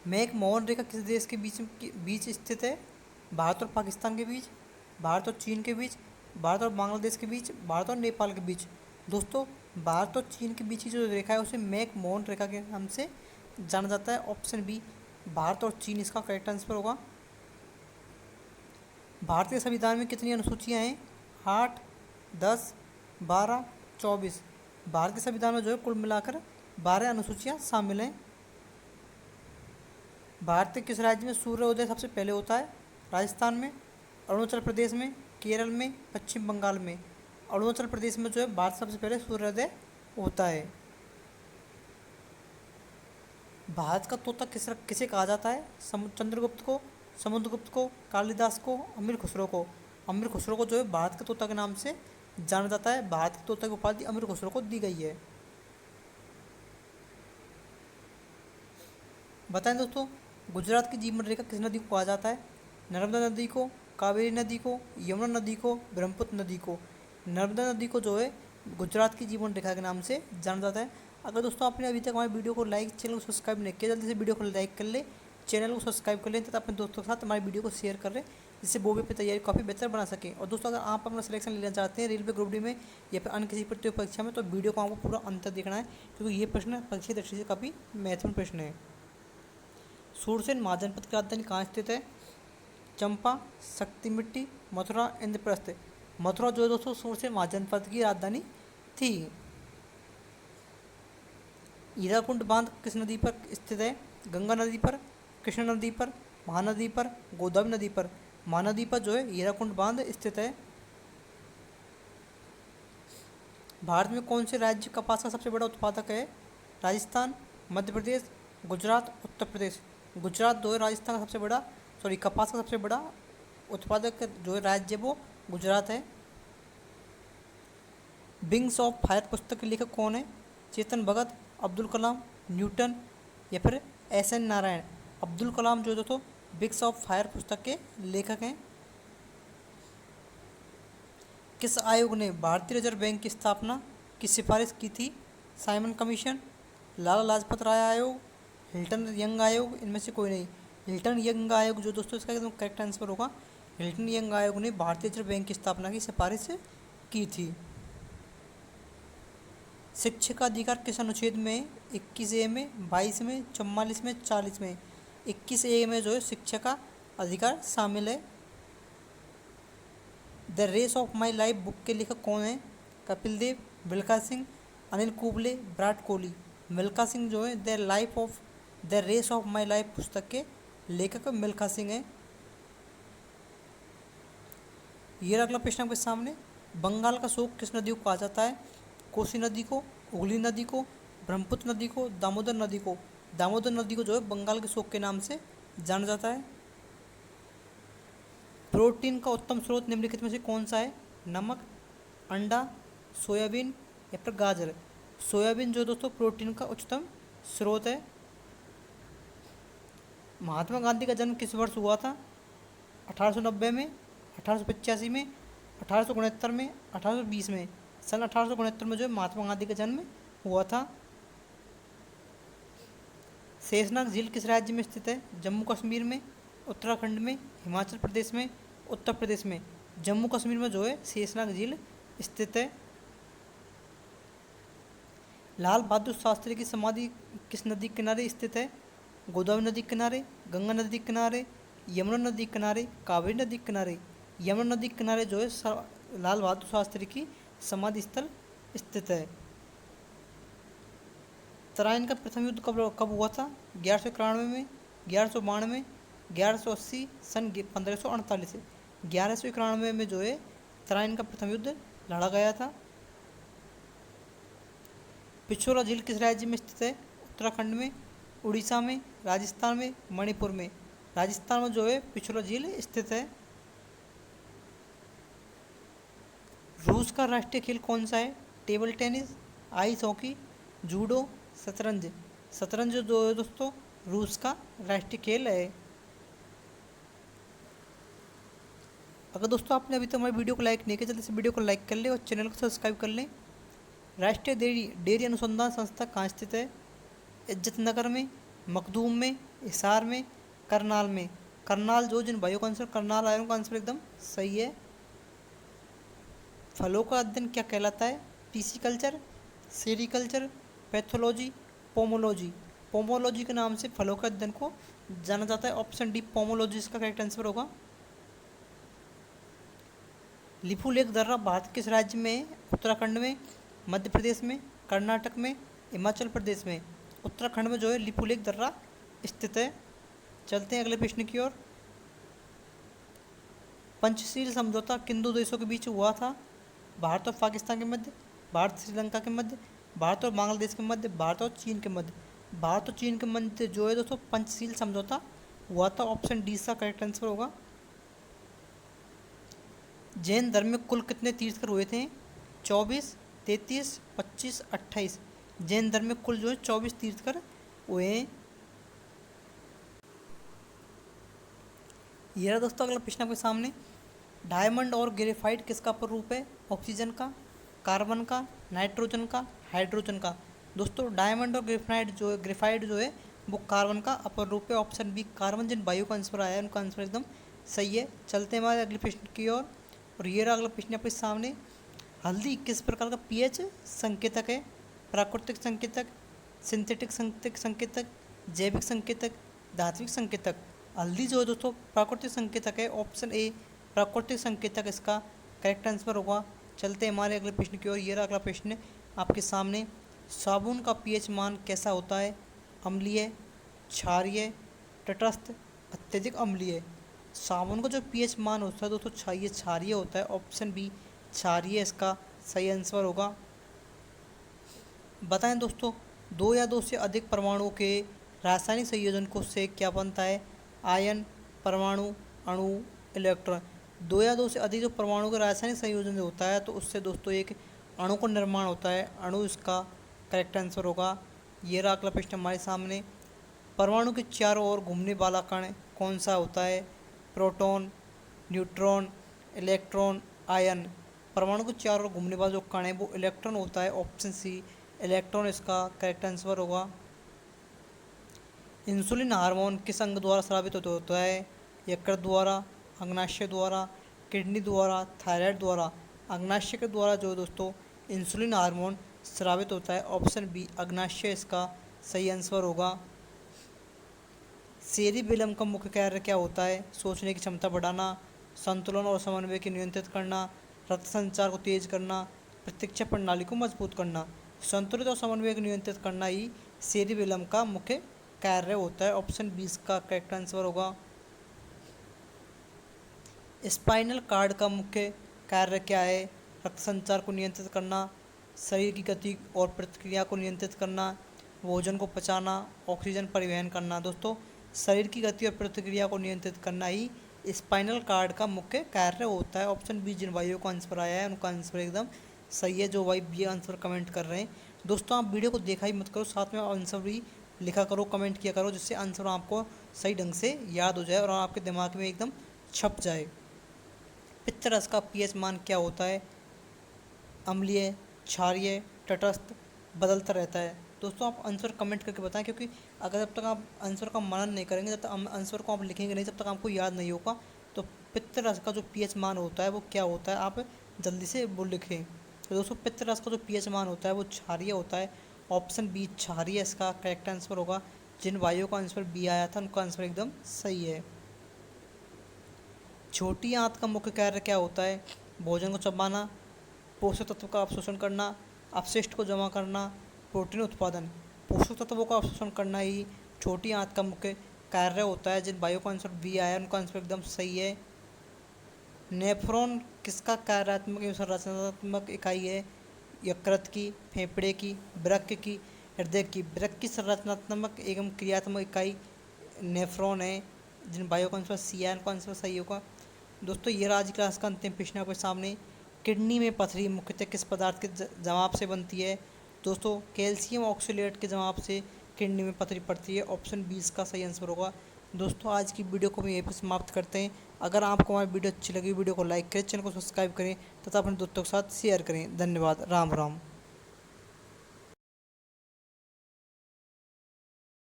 Mac Mohan रेखा किस देश के बीच स्थित है? भारत और पाकिस्तान के बीच, भारत और चीन के बीच, भारत और बांग्लादेश के बीच, भारत और नेपाल के बीच। दोस्तों, भारत और चीन के बीच की जो रेखा है उसे मैक मोहन रेखा के नाम से जाना जाता है। ऑप्शन बी, भारत और चीन इसका करेक्ट आंसर होगा। भारतीय संविधान में कितनी अनुसूचियां हैं? 8, 10, 12, 24। भारत के संविधान में जो है कुल मिलाकर 12 अनुसूचियां शामिल हैं। भारत के किस राज्य में सूर्योदय सबसे पहले होता है? राजस्थान में, अरुणाचल प्रदेश में, केरल में, पश्चिम बंगाल में। अरुणाचल प्रदेश में जो है भारत सबसे पहले सूर्योदय होता है। भारत का तोता किसे कहा जाता है? चंद्रगुप्त को, समुद्रगुप्त को, कालिदास को, अमीर खुसरो को। अमीर खुसरो को जो है भारत के तोता के नाम से जाना जाता है। भारत के तोता की उपाधि अमीर खुसरो को दी गई है। बताएं दोस्तों, गुजरात की जीवन रेखा किस नदी को कहा जाता है? नर्मदा नदी को, कावेरी नदी को, यमुना नदी को, ब्रह्मपुत्र नदी को। नर्मदा नदी को जो है गुजरात की जीवन रेखा के नाम से जाना जाता है। अगर दोस्तों आपने अभी तक हमारे वीडियो को लाइक, चैनल को सब्सक्राइब नहीं किया, जल्दी से वीडियो को लाइक कर ले, चैनल को सब्सक्राइब कर लें तथा अपने दोस्तों के साथ हमारी वीडियो को शेयर कर लें, जिससे वो भी अपनी तैयारी काफ़ी बेहतर बना सकें। और दोस्तों, अगर आप अपना सिलेक्शन लेना चाहते हैं रेलवे ग्रुप डी में या फिर अन्य किसी प्रतियोगी परीक्षा में, तो वीडियो को आपको पूरा अंत देखना है, क्योंकि ये प्रश्न परीक्षा दृष्टि से काफ़ी महत्वपूर्ण प्रश्न है। सूरसेन महाजनपद की राजधानी कहाँ स्थित है? चंपा, शक्ति मिट्टी, मथुरा, इंद्रप्रस्थ। मथुरा जो है दोस्तों सूरसेन महाजनपद की राजधानी थी। हीराकुंड बांध किस नदी पर स्थित है? गंगा नदी पर, कृष्णा नदी पर, महानदी पर, गोदावरी नदी पर। महानदी पर जो है हीराकुंड बांध स्थित है। भारत में कौन से राज्य कपास का सबसे बड़ा उत्पादक है? राजस्थान, मध्य प्रदेश, गुजरात, उत्तर प्रदेश। गुजरात जो है राजस्थान का सबसे बड़ा कपास का सबसे बड़ा उत्पादक जो है राज्य वो गुजरात है। विंग्स ऑफ फायर पुस्तक के लेखक कौन है? चेतन भगत, अब्दुल कलाम, न्यूटन या फिर एस एन नारायण। अब्दुल कलाम जो दोस्तों विंग्स ऑफ फायर पुस्तक के लेखक हैं। किस आयोग ने भारतीय रिजर्व बैंक की स्थापना की सिफारिश की थी? साइमन कमीशन, लाला लाजपत राय आयोग, हिल्टन यंग आयोग। इनमें से कोई नहीं। हिल्टन यंग आयोग जो दोस्तों इसका एकदम करेक्ट आंसर होगा। हिल्टन यंग आयोग ने भारतीय रिजर्व बैंक की स्थापना की सिफारिश की थी। शिक्षक का अधिकार किस अनुच्छेद में? 21A में, 22 में, 44 में, 40 में। 21A में जो है शिक्षा का अधिकार शामिल है। The race of my life book के लेखक कौन है? कपिल देव, मिल्खा सिंह, अनिल कुंबले, विराट कोहली। मिल्खा सिंह जो है the race of my life पुस्तक के लेखक मिल्खा सिंह है। ये अगला प्रश्न आपके सामने, बंगाल का शोक किस नदी को कहा जाता है? कोसी नदी को, हुगली नदी को, ब्रह्मपुत्र नदी को, दामोदर नदी को। दामोदर नदी को जो है बंगाल के शोक के नाम से जाना जाता है। प्रोटीन का उत्तम स्रोत निम्नलिखित में से कौन सा है? नमक, अंडा, सोयाबीन या फिर गाजर। सोयाबीन जो दोस्तों प्रोटीन का उच्चतम स्रोत है। महात्मा गांधी का जन्म किस वर्ष हुआ था? 1890 में, 1885 में, 1869 में, 1820 में। सन 1869 में जो है महात्मा गांधी का जन्म हुआ था। शेषनाग झील किस राज्य में स्थित है? जम्मू कश्मीर में, उत्तराखंड में, हिमाचल प्रदेश में, उत्तर प्रदेश में। जम्मू कश्मीर में जो है शेषनाग झील स्थित है। लाल बहादुर शास्त्री की समाधि किस नदी के किनारे स्थित है? गोदावरी नदी के किनारे, गंगा नदी के किनारे, यमुना नदी के किनारे, कावेरी नदी के किनारे। यमुना नदी के किनारे जो है लाल बहादुर शास्त्री की समाधि स्थल स्थित है। तराइन का प्रथम युद्ध कब हुआ था? 1191 में, 1192, 1180, सन 1548। 1191 में जो है तराइन का प्रथम युद्ध लड़ा गया था। पिछोला झील किस राज्य में स्थित है? उत्तराखंड में, उड़ीसा में, राजस्थान में, मणिपुर में। राजस्थान में जो है पिछोला झील स्थित है। रूस का राष्ट्रीय खेल कौन सा है? Table tennis, ice hockey, judo, शतरंज। शतरंज जो है दोस्तों रूस का राष्ट्रीय खेल है। अगर दोस्तों आपने अभी तक हमारी वीडियो को लाइक नहीं किया, जल्दी से वीडियो को लाइक कर लें और चैनल को सब्सक्राइब कर लें। राष्ट्रीय डेयरी अनुसंधान संस्था कहाँ स्थित है? इज्जत नगर में, मखदूम में, हिसार में, करनाल में। करनाल जो जिन भाइयों का आंसर करनाल आया उनका आंसर एकदम सही है। फलों का अध्ययन क्या कहलाता है? Pisciculture, sericulture, pathology, pomology. Pomology के नाम से फलों के अध्ययन को जाना जाता है। ऑप्शन डी पोमोलॉजी इसका करेक्ट आंसर होगा। लिपुलेख दर्रा भारत किस राज्य में है? उत्तराखंड में, मध्य प्रदेश में, कर्नाटक में, हिमाचल प्रदेश में। उत्तराखंड में जो है लिपुलेख दर्रा स्थित है। चलते हैं अगले प्रश्न की ओर। पंचशील समझौता किन दो देशों के बीच हुआ था? भारत और पाकिस्तान के मध्य, भारत श्रीलंका के मध्य, भारत और बांग्लादेश के मध्य, भारत और चीन के मध्य। भारत और चीन के मध्य जो है दोस्तों पंचशील समझौता हुआ था। ऑप्शन डी का करेक्ट आंसर होगा। जैन धर्म में कुल कितने तीर्थकर हुए थे? 24, 33, 25, 28। जैन धर्म में कुल जो है 24 तीर्थकर हुए हैं। ये रहा दोस्तों अगला प्रश्न आपके सामने। डायमंड और ग्रेफाइट किसका प्ररूप है? ऑक्सीजन का, कार्बन का, नाइट्रोजन का, हाइड्रोजन का। दोस्तों डायमंड और ग्रेफाइट जो है वो कार्बन का अपर रूप है। ऑप्शन बी कार्बन जिन वायु का आंसर आया है उनका आंसर एकदम सही है। चलते हैं हमारे अगले प्रश्न की ओर। और ये रहा अगला प्रश्न आपके सामने। हल्दी किस प्रकार का पीएच संकेतक है? प्राकृतिक संकेतक, सिंथेटिक संकेतक, जैविक संकेतक, धात्विक संकेतक। हल्दी जो है दोस्तों प्राकृतिक संकेतक है। ऑप्शन ए प्राकृतिक संकेतक इसका करेक्ट आंसर होगा। चलते हैं हमारे अगले प्रश्न की ओर। ये रहा अगला प्रश्न आपके सामने। साबुन का पीएच मान कैसा होता है? अम्लीय, क्षारीय, तटस्थ, अत्यधिक अम्लीय। साबुन का जो पीएच मान होता है दोस्तों क्षारीय होता है। ऑप्शन बी क्षारीय इसका सही आंसर होगा। बताएं दोस्तों, दो या दो से अधिक परमाणुओं के रासायनिक संयोजन को से क्या बनता है? आयन, परमाणु, अणु, इलेक्ट्रॉन। दो या दो से अधिक जो परमाणु का रासायनिक संयोजन होता है तो उससे दोस्तों एक अणु का निर्माण होता है। अणु इसका करेक्ट आंसर होगा। ये रहा अगला प्रश्न हमारे सामने। परमाणु के चारों ओर घूमने वाला कण कौन सा होता है? Proton, neutron, electron, ion. परमाणु के चारों ओर घूमने वाला जो कण है वो इलेक्ट्रॉन होता है। ऑप्शन सी इलेक्ट्रॉन इसका करेक्ट आंसर होगा। इंसुलिन हार्मोन किस अंग द्वारा स्रावित होता है? यकृत द्वारा, अग्नाशय द्वारा, किडनी द्वारा, थायराइड द्वारा। अग्नाशय के द्वारा जो दोस्तों इंसुलिन हार्मोन स्रावित होता है। ऑप्शन बी अग्नाशय इसका सही आंसर होगा। सेरिबेलम का मुख्य कार्य क्या होता है? सोचने की क्षमता बढ़ाना, संतुलन और समन्वय को नियंत्रित करना, रक्त संचार को तेज करना, प्रतिरक्षा प्रणाली को मजबूत करना। संतुलित और समन्वय को नियंत्रित करना ही सेरिबेलम का मुख्य कार्य होता है। ऑप्शन 20 का करेक्ट आंसर होगा। स्पाइनल कार्ड का मुख्य कार्य क्या है? रक्त संचार को नियंत्रित करना, शरीर की गति और प्रतिक्रिया को नियंत्रित करना, भोजन को पचाना, ऑक्सीजन परिवहन करना। दोस्तों शरीर की गति और प्रतिक्रिया को नियंत्रित करना ही स्पाइनल कार्ड का मुख्य कार्य होता है। ऑप्शन बी जिन भाइयों को आंसर आया है उनका आंसर एकदम सही है। जो भाई बी आंसर कमेंट कर रहे हैं दोस्तों आप वीडियो को देखा ही मत करो, साथ में आंसर भी लिखा करो, कमेंट किया करो, जिससे आंसर आपको सही ढंग से याद हो जाए और आपके दिमाग में एकदम छप जाए। पित्तरस का पीएच मान क्या होता है? अम्लीय, क्षारीय, तटस्थ, बदलता रहता है। दोस्तों आप आंसर कमेंट करके बताएं, क्योंकि अगर जब तक आप आंसर का मनन नहीं करेंगे, जब तक आंसर को आप लिखेंगे नहीं, जब तक आपको याद नहीं होगा। तो पित्तरस का जो पीएच मान होता है वो क्या होता है, आप जल्दी से वो लिखें। तो दोस्तों पित्तरस का जो पीएच मान होता है वो क्षारीय होता है। ऑप्शन बी क्षारीय इसका करेक्ट आंसर होगा। जिन भाइयों का आंसर बी आया था उनका आंसर एकदम सही है। छोटी आंत का मुख्य कार्य क्या होता है? भोजन को चबाना, पोषक तत्व का अवशोषण करना, अपशिष्ट को जमा करना, प्रोटीन उत्पादन। पोषक तत्वों का अवशोषण करना ही छोटी आंत का मुख्य कार्य होता है। जिन भाइयों का आंसर बी आया उनका आंसर एकदम सही है। नेफ्रॉन किसका कार्यात्मक एवं संरचनात्मक इकाई है? यकृत की, फेफड़े की, वृक्क की, हृदय की। वृक्क की संरचनात्मक एवं क्रियात्मक इकाई नेफ्रॉन है। जिन भाइयों का आंसर सी आया उनका आंसर सही होगा। दोस्तों ये आज क्लास का अंतिम प्रश्न आपके सामने। किडनी में पथरी मुख्यतः किस पदार्थ के जमाव से बनती है? दोस्तों कैल्शियम ऑक्सलेट के जवाब से किडनी में पथरी पड़ती है। ऑप्शन 20 का सही आंसर होगा। दोस्तों आज की वीडियो को हम यहीं पर समाप्त करते हैं। अगर आपको हमारी वीडियो अच्छी लगी, वीडियो को लाइक करें, चैनल को सब्सक्राइब करें तथा अपने दोस्तों के साथ शेयर करें। धन्यवाद। राम राम।